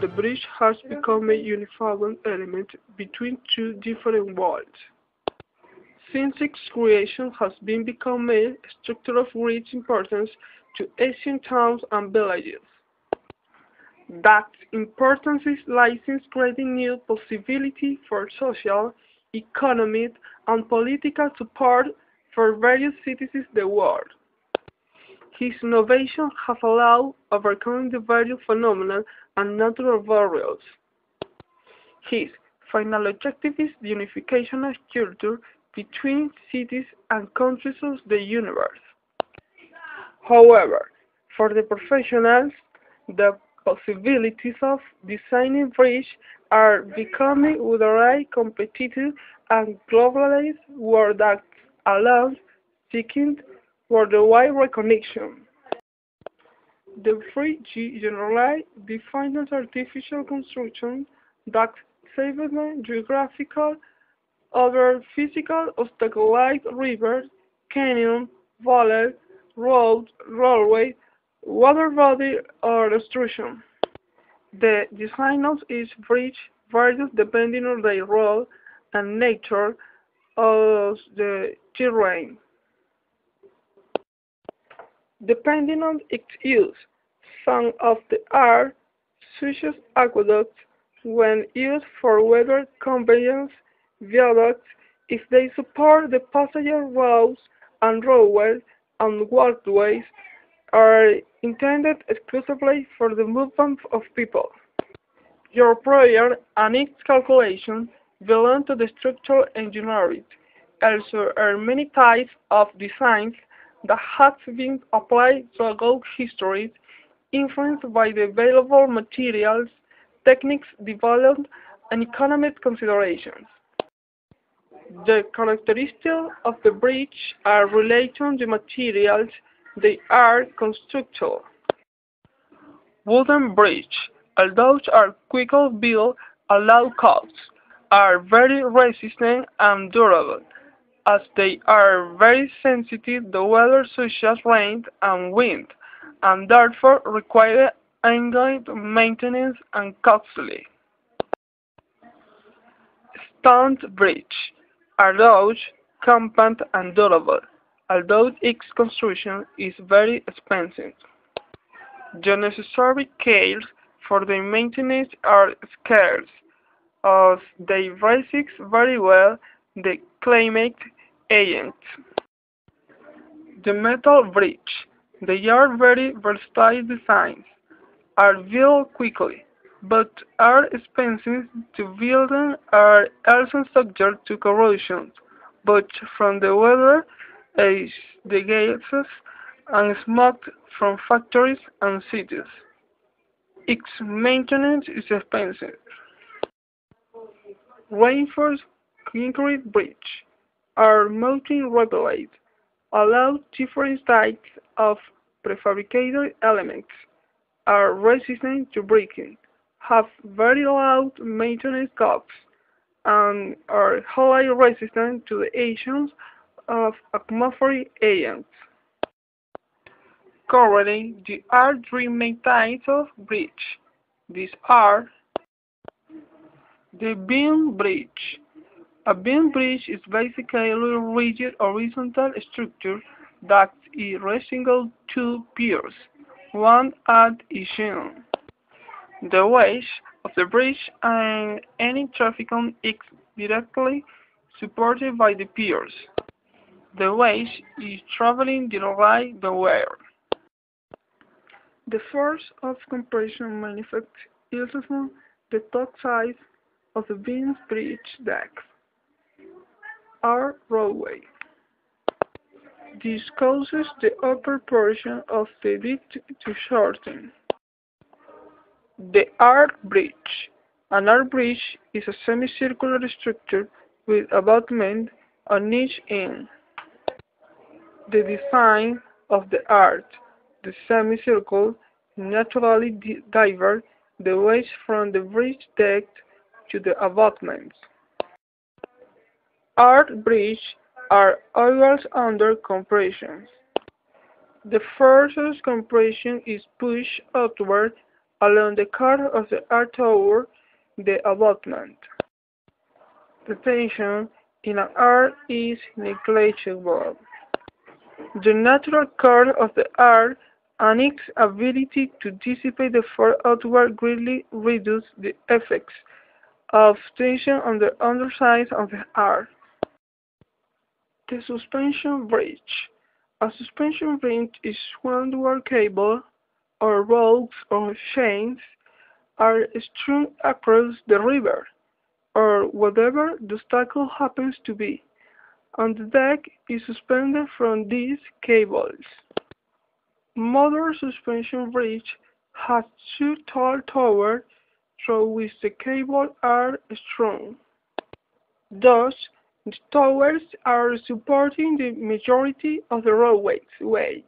the bridge has become a unifying element between two different worlds. Since its creation has been become a structure of great importance to ancient towns and villages. That importance lies in creating new possibilities for social, economic, and political support for various cities in the world. His innovation has allowed overcoming the various phenomena and natural barriers. His final objective is the unification of culture between cities and countries of the universe. However, for the professionals, the possibilities of designing bridges are becoming very competitive and globalized world that allows seeking worldwide recognition. The 3G generally defined as artificial construction that saves geographical over physical obstacles rivers, canyons, valleys, roads, railways, water body, or obstruction. The design of each bridge varies depending on their role and nature of the terrain. Depending on its use, some of the are such as aqueducts when used for water conveyance, viaducts if they support the passenger routes, and roadways and walkways are intended exclusively for the movement of people. Your project and its calculation belong to the structural engineering. Also, are many types of designs that have been applied throughout history, influenced by the available materials, techniques developed, and economic considerations. The characteristics of the bridge are related to the materials they are constructed. Wooden bridges, although are quickly built and low cost, are very resistant and durable, as they are very sensitive to weather such as rain and wind, and therefore require ongoing maintenance and costly. Stone bridge are large, compact, and durable, although its construction is very expensive. The necessary care for their maintenance are scarce, as they resist very well the climate agents. The metal bridge, they are very versatile designs, are built quickly, but are expensive to build and are also subject to corrosion, both from the weather as the gases and smoke from factories and cities. Its maintenance is expensive. Reinforced concrete bridges are mountain repellent, allow different types of prefabricated elements, are resistant to breaking, have very low maintenance costs, and are highly resistant to the actions of atmospheric agents. Currently, there are three main types of bridge. These are the beam bridge. A beam bridge is basically a rigid horizontal structure that is resting on two piers, one at each end. The weight of the bridge and any traffic on it is directly supported by the piers. The weight is traveling directly downward. The force of compression manifests itself on the top side of the beam bridge decks or roadway. This causes the upper portion of the deck to shorten. The arch bridge. An arch bridge is a semicircular structure with abutment on each end. The design of the arch, the semicircle, naturally diverts the waste from the bridge deck to the abutments. Arch bridges are always under compression. The force of compression is pushed outward along the curve of the arch toward the abutment. The tension in an arc is negligible. The natural curve of the arc and its ability to dissipate the force outward greatly reduce the effects of tension on the underside of the arc. The suspension bridge. A suspension bridge is one where cable or ropes or chains are strung across the river, or whatever the obstacle happens to be, and the deck is suspended from these cables. Modern suspension bridge has two tall towers through which the cables are strung. Thus, the towers are supporting the majority of the roadway's weight.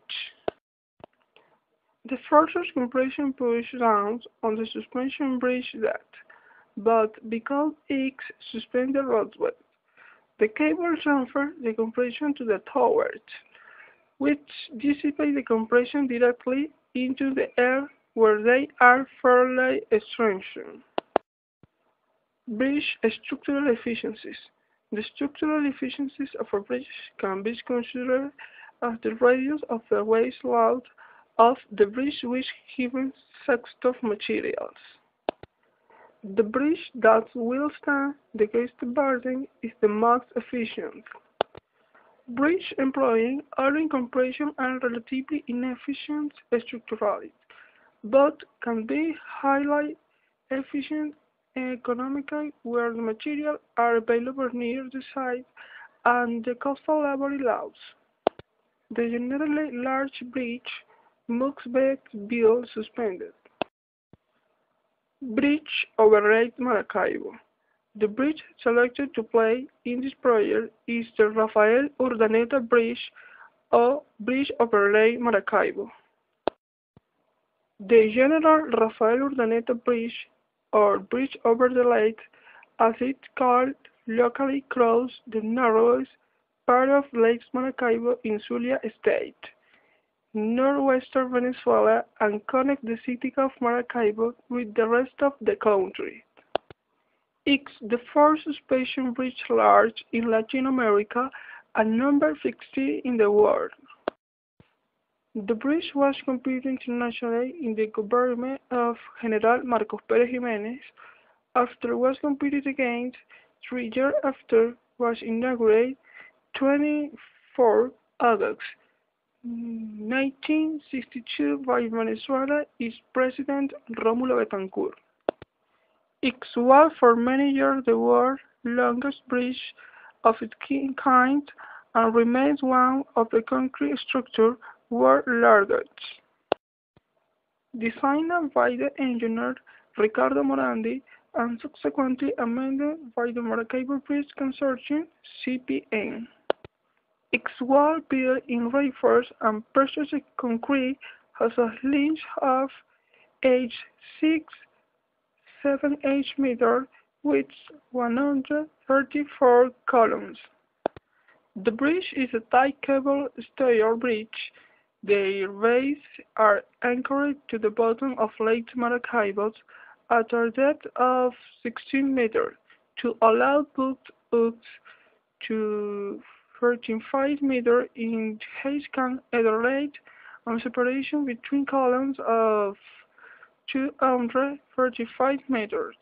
The forces compression push down on the suspension bridge deck, but because it suspends the roadway, the cable transfers the compression to the towers, which dissipate the compression directly into the air where they are fairly strengthened. Bridge structural efficiencies. The structural efficiencies of a bridge can be considered as the radius of the weight load of the bridge with given set of materials. The bridge that will stand the greatest burden is the most efficient. Bridge employing iron compression are relatively inefficient structurally, but can be highly efficient economically where the materials are available near the site and the coastal labor allows. The generally large bridge must be built suspended. Bridge over Lake Maracaibo. The bridge selected to play in this project is the Rafael Urdaneta Bridge or Bridge over Lake Maracaibo. The General Rafael Urdaneta Bridge, or Bridge over the Lake, as it's called, locally crosses the narrowest part of Lake Maracaibo in Zulia State, northwestern Venezuela, and connects the city of Maracaibo with the rest of the country. It's the first suspension bridge large in Latin America and number 60 in the world. The bridge was completed internationally in the government of General Marcos Pérez Jiménez. After it was completed again, 3 years after was inaugurated 24 August 1962 by Venezuela's President Rómulo Betancourt. It was for many years the world's longest bridge of its kind and remains one of the concrete structures world largest. Designed by the engineer Ricardo Morandi and subsequently amended by the Maracaibo Bridge Consortium (CPN). Its wall built in reinforced and pressed concrete has a length of 6.78 meters with 134 columns. The bridge is a tight cable stayed bridge. Their bases are anchored to the bottom of Lake Maracaibo at a depth of 16 meters to allow boats to 35 meters in height can elevate and separation between columns of 235 meters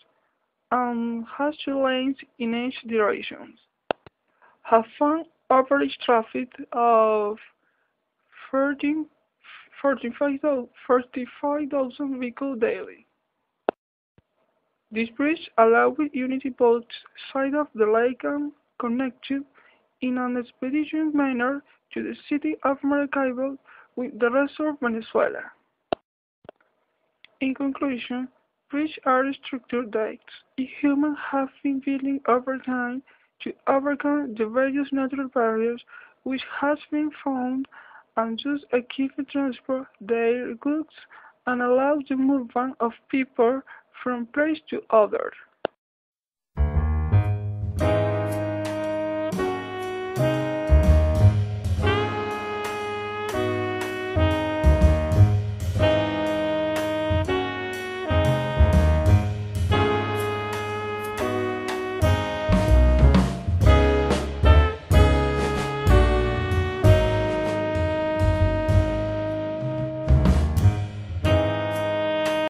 and has two lanes in each direction. Have an average traffic of 45,000 vehicles daily. This bridge allows Unity boats side of the lake and connected in an expeditious manner to the city of Maracaibo with the rest of Venezuela. In conclusion, bridges are structures that humans have been building over time to overcome the various natural barriers which has been found and just keep transport their goods and allow the movement of people from place to other.